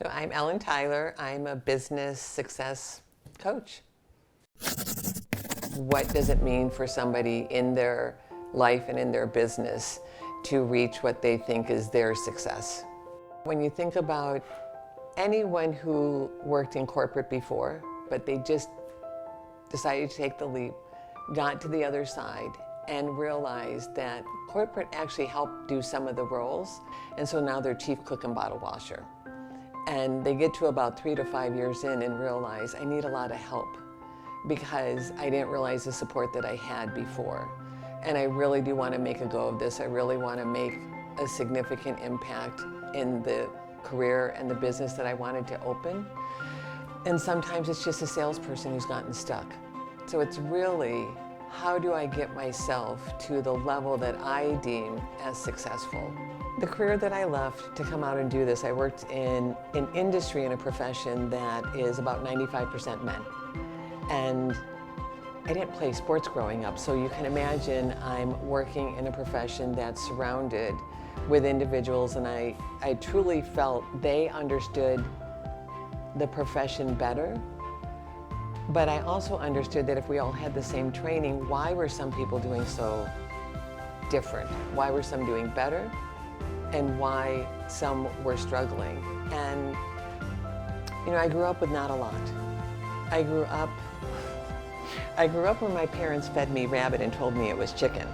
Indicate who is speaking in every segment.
Speaker 1: So I'm Ellen Tyler. I'm a business success coach. What does it mean for somebody in their life and in their business to reach what they think is their success? When you think about anyone who worked in corporate before, but they just decided to take the leap, got to the other side, and realized that corporate actually helped do some of the roles, and so now they're chief cook and bottle washer. And they get to about 3 to 5 years in and realize I need a lot of help because I didn't realize the support that I had before. And I really do want to make a go of this. I really want to make a significant impact in the career and the business that I wanted to open. And sometimes it's just a salesperson who's gotten stuck. So it's really, how do I get myself to the level that I deem as successful? The career that I left to come out and do this, I worked in an industry and a profession that is about 95% men. And I didn't play sports growing up, so you can imagine I'm working in a profession that's surrounded with individuals, and I truly felt they understood the profession better. But I also understood that if we all had the same training, why were some people doing so different? Why were some doing better? And why some were struggling. And, you know, I grew up with not a lot. I grew up where my parents fed me rabbit and told me it was chicken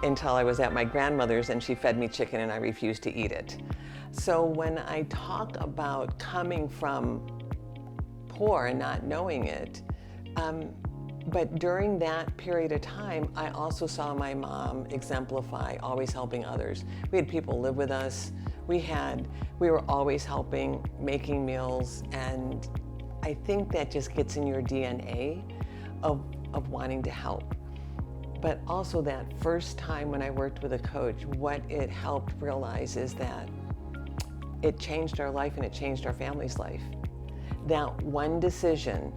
Speaker 1: until I was at my grandmother's and she fed me chicken and I refused to eat it. So when I talk about coming from poor and not knowing it, but during that period of time, I also saw my mom exemplify always helping others. We had people live with us. We were always helping, making meals, and I think that just gets in your DNA of wanting to help. But also that first time when I worked with a coach, what it helped realize is that it changed our life and it changed our family's life. That one decision,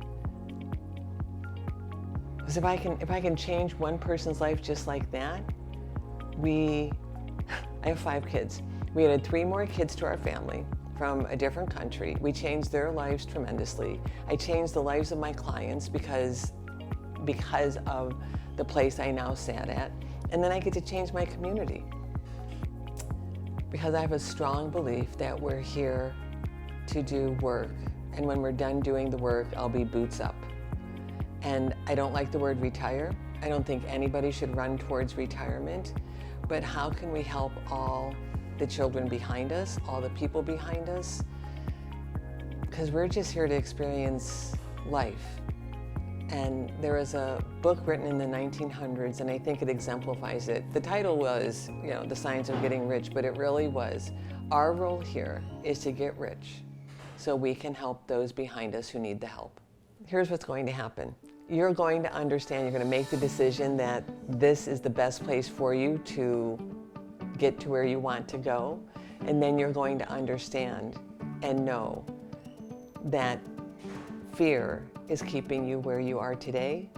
Speaker 1: because if I can change one person's life just like that, I have 5 kids. We added 3 more kids to our family from a different country. We changed their lives tremendously. I changed the lives of my clients because of the place I now sat at. And then I get to change my community. Because I have a strong belief that we're here to do work. And when we're done doing the work, I'll be boots up. And I don't like the word retire. I don't think anybody should run towards retirement. But how can we help all the children behind us, all the people behind us? Because we're just here to experience life. And there is a book written in the 1900s, and I think it exemplifies it. The title was, The Science of Getting Rich, but it really was, our role here is to get rich so we can help those behind us who need the help. Here's what's going to happen. You're going to understand, you're going to make the decision that this is the best place for you to get to where you want to go. And then you're going to understand and know that fear is keeping you where you are today.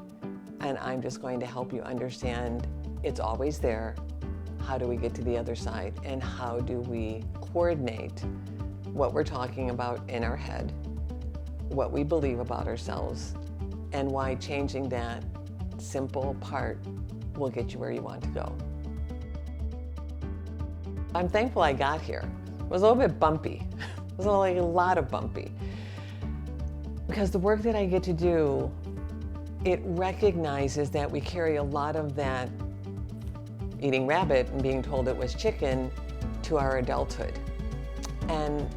Speaker 1: And I'm just going to help you understand it's always there. How do we get to the other side? And how do we coordinate what we're talking about in our head, what we believe about ourselves, and why changing that simple part will get you where you want to go. I'm thankful I got here. It was a little bit bumpy. It was a lot of bumpy. Because the work that I get to do, it recognizes that we carry a lot of that eating rabbit and being told it was chicken to our adulthood. And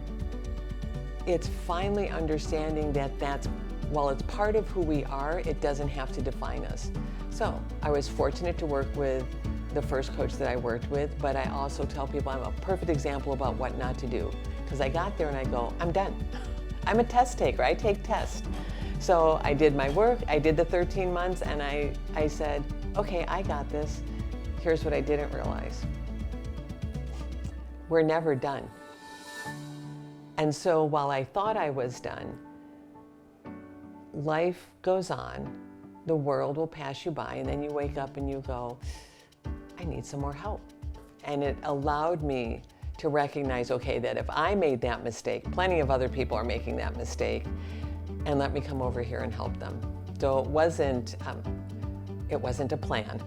Speaker 1: it's finally understanding that while it's part of who we are, it doesn't have to define us. So I was fortunate to work with the first coach that I worked with, but I also tell people I'm a perfect example about what not to do. Because I got there and I go, I'm done. I'm a test taker, I take tests. So I did my work, I did the 13 months, and I said, okay, I got this. Here's what I didn't realize. We're never done. And so while I thought I was done, life goes on, the world will pass you by, and then you wake up and you go, I need some more help. And it allowed me to recognize, okay, that if I made that mistake, plenty of other people are making that mistake, and let me come over here and help them. So it wasn't a plan.